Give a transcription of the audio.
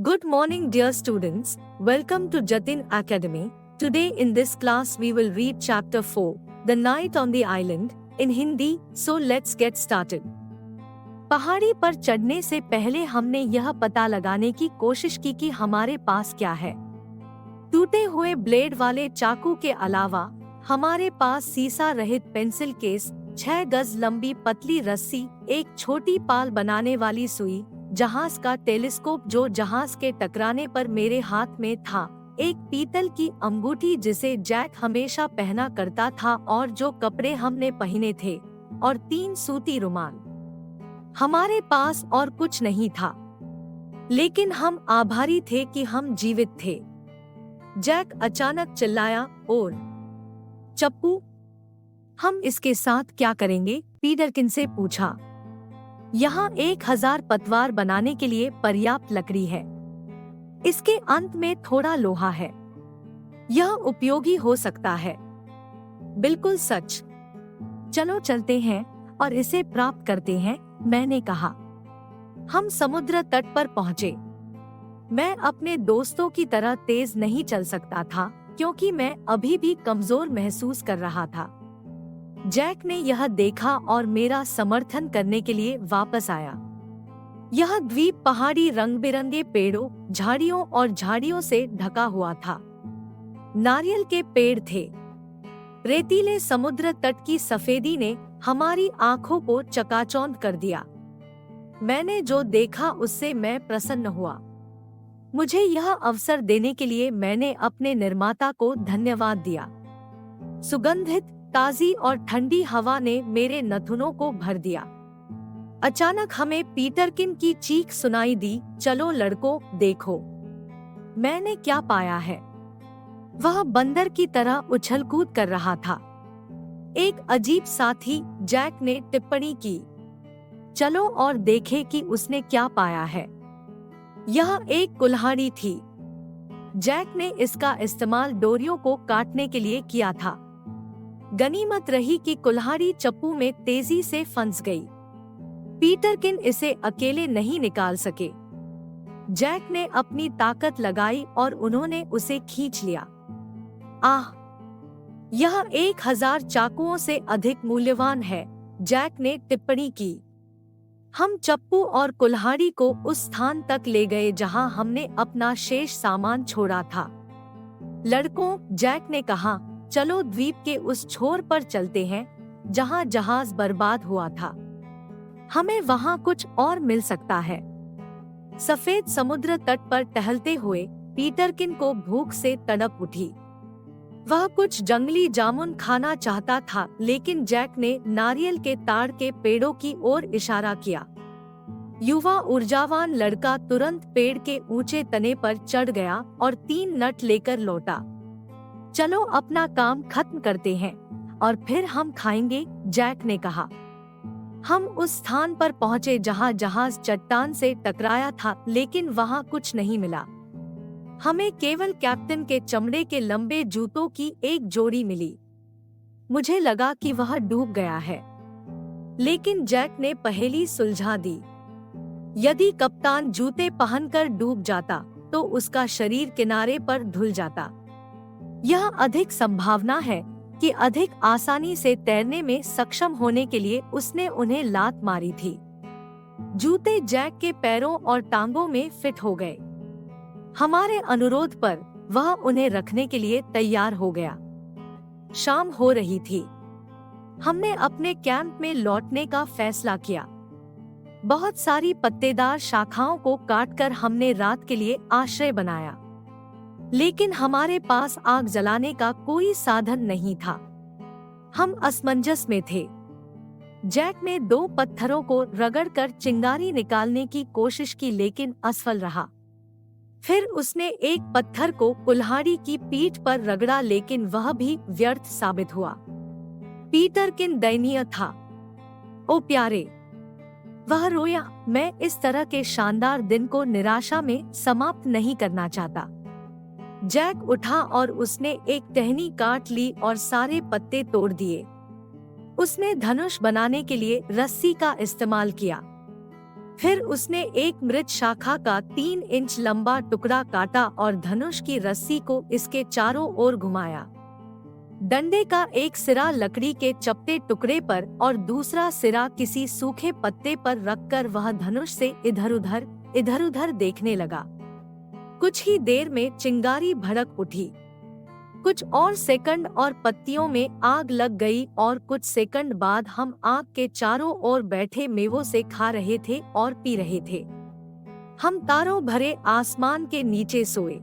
Good morning, dear students. Welcome to Jatin Academy. Today in this class we will read chapter 4, The Night on the Island, in Hindi. So let's get started. पहाड़ी पर चढ़ने से पहले हमने यह पता लगाने की कोशिश की कि हमारे पास क्या है। टूटे हुए ब्लेड वाले चाकू के अलावा हमारे पास सीसा रहित पेंसिल केस, 6 गज लंबी पतली रस्सी, एक छोटी पाल बनाने वाली सुई, जहाज का टेलीस्कोप जो जहाज के टकराने पर मेरे हाथ में था, एक पीतल की अंगूठी जिसे जैक हमेशा पहना करता था और जो कपड़े हमने पहने थे, और 3 सूती रुमाल। हमारे पास और कुछ नहीं था, लेकिन हम आभारी थे कि हम जीवित थे। जैक अचानक चिल्लाया, और चप्पू, हम इसके साथ क्या करेंगे? पीटरकिन से पूछा। यहाँ 1000 पतवार बनाने के लिए पर्याप्त लकड़ी है। इसके अंत में थोड़ा लोहा है। यह उपयोगी हो सकता है। बिल्कुल सच। चलो चलते हैं और इसे प्राप्त करते हैं, मैंने कहा। हम समुद्र तट पर पहुंचे। मैं अपने दोस्तों की तरह तेज नहीं चल सकता था क्योंकि मैं अभी भी कमजोर महसूस कर रहा था। जैक ने यह देखा और मेरा समर्थन करने के लिए वापस आया। यह द्वीप पहाड़ी रंग बिरंगे पेड़ों, झाड़ियों और झाड़ियों से ढका हुआ था। नारियल के पेड़ थे। रेतीले समुद्र तट की सफेदी ने हमारी आंखों को चकाचौंध कर दिया। मैंने जो देखा उससे मैं प्रसन्न हुआ। मुझे यह अवसर देने के लिए मैंने अपने निर्माता को धन्यवाद दिया। सुगंधित, ताजी और ठंडी हवा ने मेरे नथुनों को भर दिया। अचानक हमें पीटरकिन की चीख सुनाई दी, चलो लड़कों, देखो मैंने क्या पाया है। वह बंदर की तरह उछल-कूद कर रहा था। एक अजीब साथी, जैक ने टिप्पणी की। चलो और देखें कि उसने क्या पाया है। यह एक कुल्हाड़ी थी। जैक ने इसका इस्तेमाल डोरियों को काटने के लिए किया था। गनीमत रही कि कुल्हाड़ी चप्पू में तेजी से फंस गई। पीटरकिन इसे अकेले नहीं निकाल सके। जैक ने अपनी ताकत लगाई और उन्होंने उसे खींच लिया। आह! यह 1000 चाकुओं से अधिक मूल्यवान है, जैक ने टिप्पणी की। हम चप्पू और कुल्हाड़ी को उस स्थान तक ले गए जहां हमने अपना शेष सामान छोड़ा था। लड़कों, जैक ने कहा, चलो द्वीप के उस छोर पर चलते हैं जहां जहाज बर्बाद हुआ था। हमें वहां कुछ और मिल सकता है। सफेद समुद्र तट पर टहलते हुए पीटरकिन को भूख से तड़प उठी। वह कुछ जंगली जामुन खाना चाहता था, लेकिन जैक ने नारियल के ताड़ के पेड़ों की ओर इशारा किया। युवा ऊर्जावान लड़का तुरंत पेड़ के ऊंचे तने पर चढ़ गया और 3 नट लेकर लौटा। चलो अपना काम खत्म करते हैं और फिर हम खाएंगे, जैक ने कहा। हम उस स्थान पर पहुंचे जहां जहाज चट्टान से टकराया था, लेकिन वहां कुछ नहीं मिला। हमें केवल कैप्टन के चमड़े के लंबे जूतों की एक जोड़ी मिली। मुझे लगा कि वह डूब गया है, लेकिन जैक ने पहेली सुलझा दी। यदि कप्तान जूते पहनकर डूब जाता तो उसका शरीर किनारे पर धुल जाता। यह अधिक संभावना है कि अधिक आसानी से तैरने में सक्षम होने के लिए उसने उन्हें लात मारी थी। जूते जैक के पैरों और टांगों में फिट हो गए। हमारे अनुरोध पर वह उन्हें रखने के लिए तैयार हो गया। शाम हो रही थी। हमने अपने कैंप में लौटने का फैसला किया। बहुत सारी पत्तेदार शाखाओं को काटकर हमने रात के लिए आश्रय बनाया, लेकिन हमारे पास आग जलाने का कोई साधन नहीं था। हम असमंजस में थे। जैक ने 2 पत्थरों को रगड़कर चिंगारी निकालने की कोशिश की, लेकिन असफल रहा। फिर उसने एक पत्थर को कुल्हाड़ी की पीठ पर रगड़ा, लेकिन वह भी व्यर्थ साबित हुआ। पीटरकिन दयनीय था। ओ प्यारे, वह रोया। मैं इस तरह के शानदार दिन को निराशा में समाप्त नहीं करना चाहता। जैक उठा और उसने एक टहनी काट ली और सारे पत्ते तोड़ दिए। उसने धनुष बनाने के लिए रस्सी का इस्तेमाल किया। फिर उसने एक मृत शाखा का 3 इंच लंबा टुकड़ा काटा और धनुष की रस्सी को इसके चारों ओर घुमाया। डंडे का एक सिरा लकड़ी के चपटे टुकड़े पर और दूसरा सिरा किसी सूखे पत्ते पर रखकर वह धनुष से इधर उधर देखने लगा। कुछ ही देर में चिंगारी भड़क उठी। कुछ और सेकंड और पत्तियों में आग लग गई और कुछ सेकंड बाद हम आग के चारों ओर बैठे मेवों से खा रहे थे और पी रहे थे। हम तारों भरे आसमान के नीचे सोए।